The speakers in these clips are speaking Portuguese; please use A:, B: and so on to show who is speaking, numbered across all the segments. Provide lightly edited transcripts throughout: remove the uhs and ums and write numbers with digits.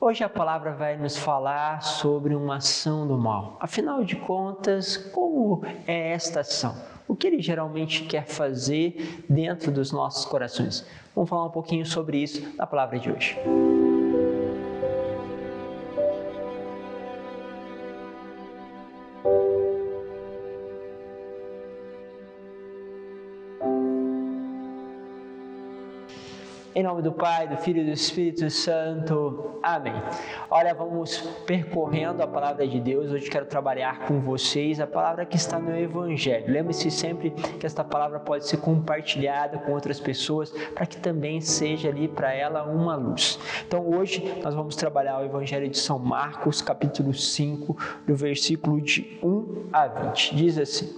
A: Hoje a palavra vai nos falar sobre uma ação do mal. Afinal de contas, como é esta ação? O que ele geralmente quer fazer dentro dos nossos corações? Vamos falar um pouquinho sobre isso na palavra de hoje. Em nome do Pai, do Filho e do Espírito Santo. Amém. Olha, vamos percorrendo a palavra de Deus. Hoje quero trabalhar com vocês a palavra que está no Evangelho. Lembre-se sempre que esta palavra pode ser compartilhada com outras pessoas para que também seja ali para ela uma luz. Então hoje nós vamos trabalhar o Evangelho de São Marcos, capítulo 5, do versículo de 1 a 20. Diz assim: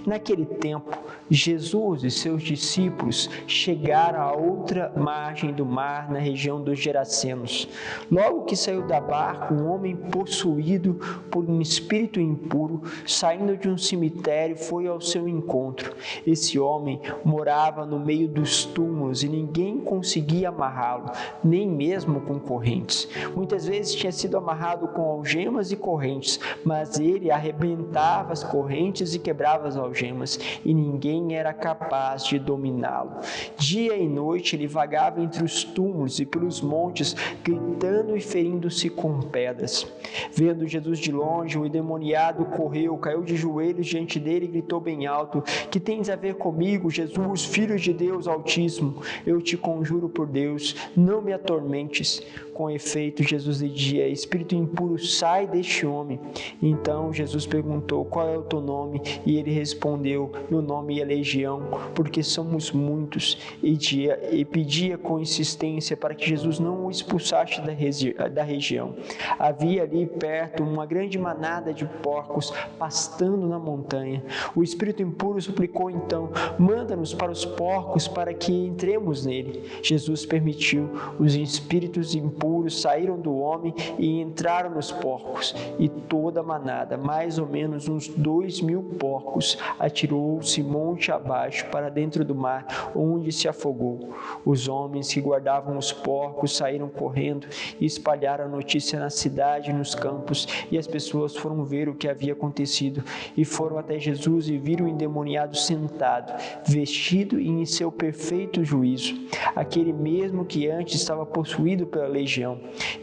A: Naquele tempo, Jesus e seus discípulos chegaram a outra margem do mar, na região dos Gerasenos. Logo que saiu da barca, um homem possuído por um espírito impuro, saindo de um cemitério, foi ao seu encontro. Esse homem morava no meio dos túmulos e ninguém conseguia amarrá-lo, nem mesmo com correntes. Muitas vezes tinha sido amarrado com algemas e correntes, mas ele arrebentava as correntes e quebrava as algemas, e ninguém era capaz de dominá-lo. Dia e noite ele vagava entre os túmulos e pelos montes, gritando e ferindo-se com pedras. Vendo Jesus de longe, o endemoniado correu, caiu de joelhos diante dele e gritou bem alto: Que tens a ver comigo, Jesus, Filho de Deus Altíssimo? Eu te conjuro por Deus, não me atormentes. Com efeito, Jesus lhe dizia: Espírito impuro, sai deste homem. Então Jesus perguntou: Qual é o teu nome? E ele respondeu: Meu nome é Legião, porque somos muitos. E pedia com insistência para que Jesus não o expulsasse da região. Havia ali perto uma grande manada de porcos pastando na montanha. O espírito impuro suplicou então: Manda-nos para os porcos para que entremos nele. Jesus permitiu. Os espíritos impuros saíram do homem e entraram nos porcos, e toda a manada, mais ou menos uns 2.000 porcos, atirou-se monte abaixo para dentro do mar, onde se afogou. Os homens que guardavam os porcos saíram correndo e espalharam a notícia na cidade e nos campos, e as pessoas foram ver o que havia acontecido, e foram até Jesus e viram o endemoniado sentado, vestido e em seu perfeito juízo, aquele mesmo que antes estava possuído pela legião,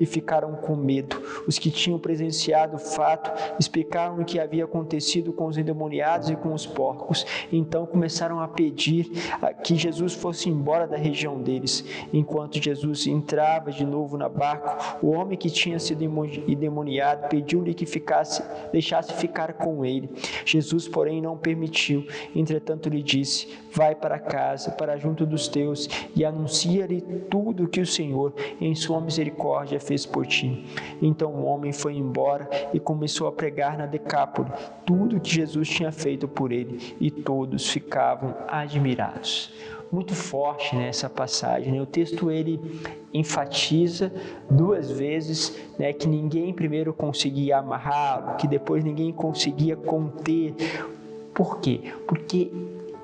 A: e ficaram com medo. Os que tinham presenciado o fato explicaram o que havia acontecido com os endemoniados e com os porcos. Então começaram a pedir que Jesus fosse embora da região deles. Enquanto Jesus entrava de novo na barca, o homem que tinha sido endemoniado pediu-lhe que deixasse ficar com ele. Jesus, porém, não permitiu. Entretanto lhe disse: Vai para casa, para junto dos teus, e anuncia-lhe tudo o que o Senhor, em sua misericórdia, fez por ti. Então o homem foi embora e começou a pregar na Decápole tudo o que Jesus tinha feito por ele, e todos ficavam admirados. Muito forte nessa passagem, né? O texto ele enfatiza duas vezes, né, que ninguém primeiro conseguia amarrá-lo, que depois ninguém conseguia conter. Por quê? Porque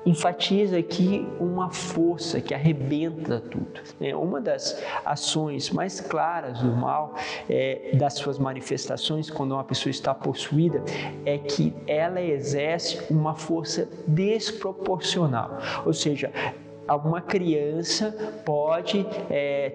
A: enfatiza aqui uma força que arrebenta tudo. Uma das ações mais claras do mal, das suas manifestações, quando uma pessoa está possuída, é que ela exerce uma força desproporcional. Ou seja, uma criança pode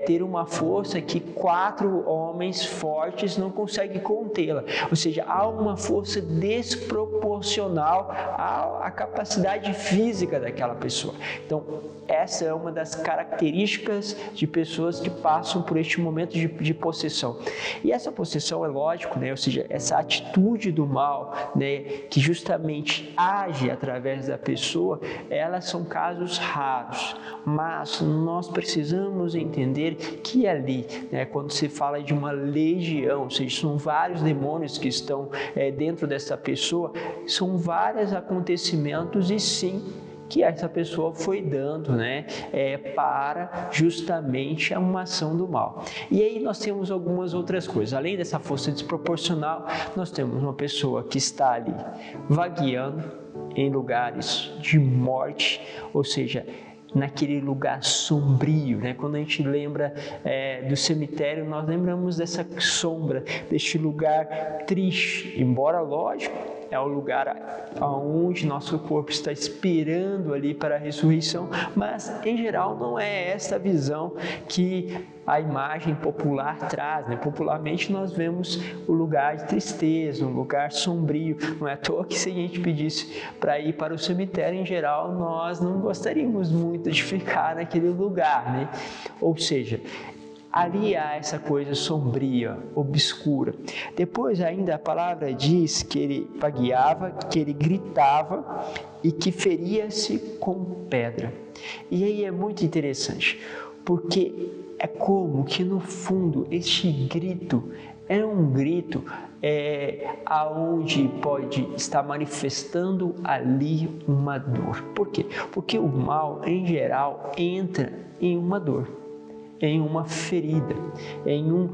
A: ter uma força que 4 homens fortes não conseguem contê-la. Ou seja, há uma força desproporcional à capacidade física daquela pessoa. Então, essa é uma das características de pessoas que passam por este momento de possessão. E essa possessão é lógico, né? Ou seja, essa atitude do mal, né, que justamente age através da pessoa, elas são casos raros. Mas nós precisamos entender que ali, né, quando se fala de uma legião, ou seja, são vários demônios que estão dentro dessa pessoa, são vários acontecimentos, e sim, que essa pessoa foi dando, né, para justamente uma ação do mal. E aí nós temos algumas outras coisas. Além dessa força desproporcional, nós temos uma pessoa que está ali vagueando em lugares de morte, ou seja, naquele lugar sombrio, né? Quando a gente lembra do cemitério, nós lembramos dessa sombra, deste lugar triste, embora lógico, é o lugar onde nosso corpo está esperando ali para a ressurreição, mas em geral não é essa a visão que a imagem popular traz, né? Popularmente nós vemos o lugar de tristeza, um lugar sombrio. Não é à toa que se a gente pedisse para ir para o cemitério, em geral, nós não gostaríamos muito de ficar naquele lugar, né? Ou seja, ali há essa coisa sombria, obscura. Depois ainda a palavra diz que ele vagueava, que ele gritava e que feria-se com pedra. E aí é muito interessante, porque é como que no fundo este grito é um grito aonde pode estar manifestando ali uma dor. Por quê? Porque o mal em geral entra em uma dor, em uma ferida, em um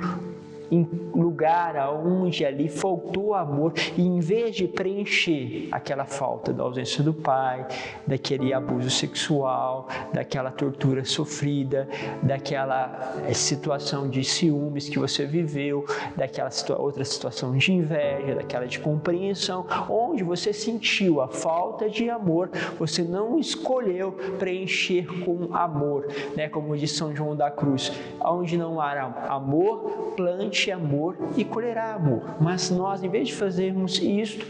A: lugar onde ali faltou amor, e em vez de preencher aquela falta da ausência do pai, daquele abuso sexual, daquela tortura sofrida, daquela situação de ciúmes que você viveu, daquela outra situação de inveja, daquela de compreensão, onde você sentiu a falta de amor, você não escolheu preencher com amor, né? Como diz São João da Cruz, onde não há amor, plante amor e colherá amor. Mas nós, em vez de fazermos isto,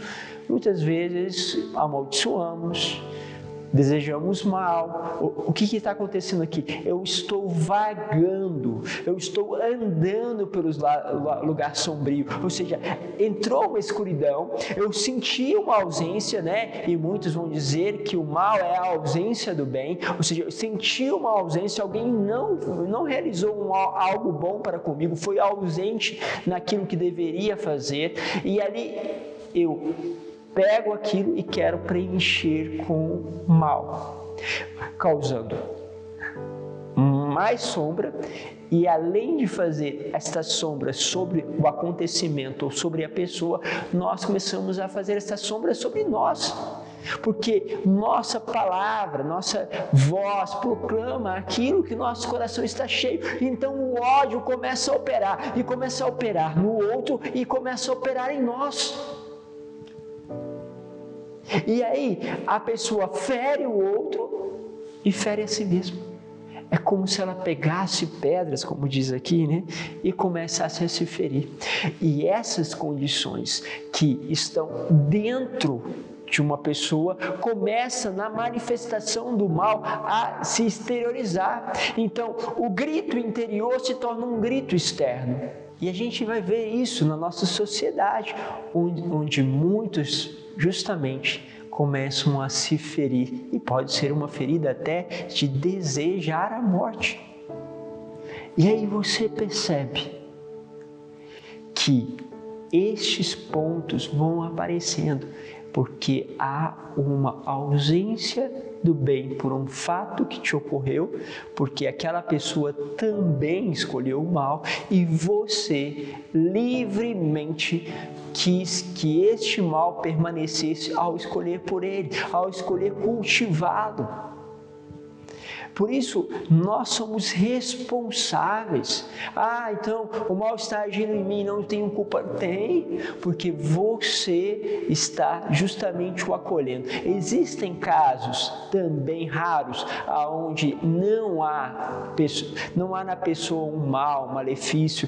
A: muitas vezes amaldiçoamos, desejamos mal. O que está acontecendo aqui? Eu estou vagando, eu estou andando pelo lugar sombrio, ou seja, entrou uma escuridão, eu senti uma ausência, né? E muitos vão dizer que o mal é a ausência do bem, ou seja, eu senti uma ausência, alguém não realizou algo bom para comigo, foi ausente naquilo que deveria fazer, e ali eu pego aquilo e quero preencher com mal, causando mais sombra, e além de fazer esta sombra sobre o acontecimento ou sobre a pessoa, nós começamos a fazer essa sombra sobre nós. Porque nossa palavra, nossa voz proclama aquilo que nosso coração está cheio. Então o ódio começa a operar, e começa a operar no outro, e começa a operar em nós. E aí a pessoa fere o outro e fere a si mesma. É como se ela pegasse pedras, como diz aqui, né? E começasse a se ferir. E essas condições que estão dentro de uma pessoa começa na manifestação do mal a se exteriorizar. Então o grito interior se torna um grito externo. E a gente vai ver isso na nossa sociedade, onde muitos justamente começam a se ferir, e pode ser uma ferida até de desejar a morte. E aí você percebe que estes pontos vão aparecendo, porque há uma ausência do bem por um fato que te ocorreu, porque aquela pessoa também escolheu o mal e você livremente quis que este mal permanecesse ao escolher por ele, ao escolher cultivá-lo. Por isso, nós somos responsáveis. Então o mal está agindo em mim, não tenho culpa. Tem, porque você está justamente o acolhendo. Existem casos também raros, onde não há na pessoa um mal, um malefício,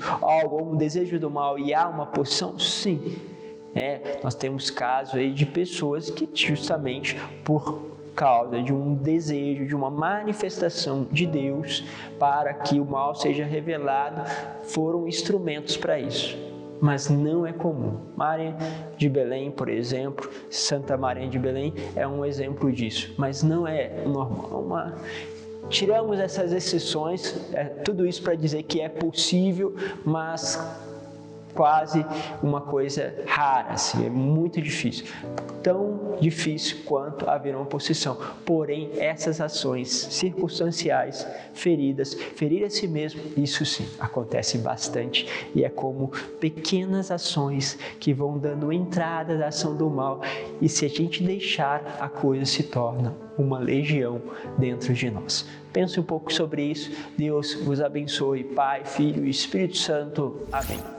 A: um desejo do mal, e há uma posição? Sim. Nós temos casos aí de pessoas que justamente por causa de um desejo, de uma manifestação de Deus para que o mal seja revelado, foram instrumentos para isso. Mas não é comum. Maria de Belém, por exemplo, Santa Maria de Belém é um exemplo disso, mas não é normal. Tiramos essas exceções, tudo isso para dizer que é possível, mas quase uma coisa rara, assim, é muito difícil. Tão difícil quanto haver uma possessão. Porém, essas ações circunstanciais, ferir a si mesmo, isso sim, acontece bastante. E é como pequenas ações que vão dando entrada da ação do mal. E se a gente deixar, a coisa se torna uma legião dentro de nós. Pense um pouco sobre isso. Deus vos abençoe. Pai, Filho e Espírito Santo. Amém.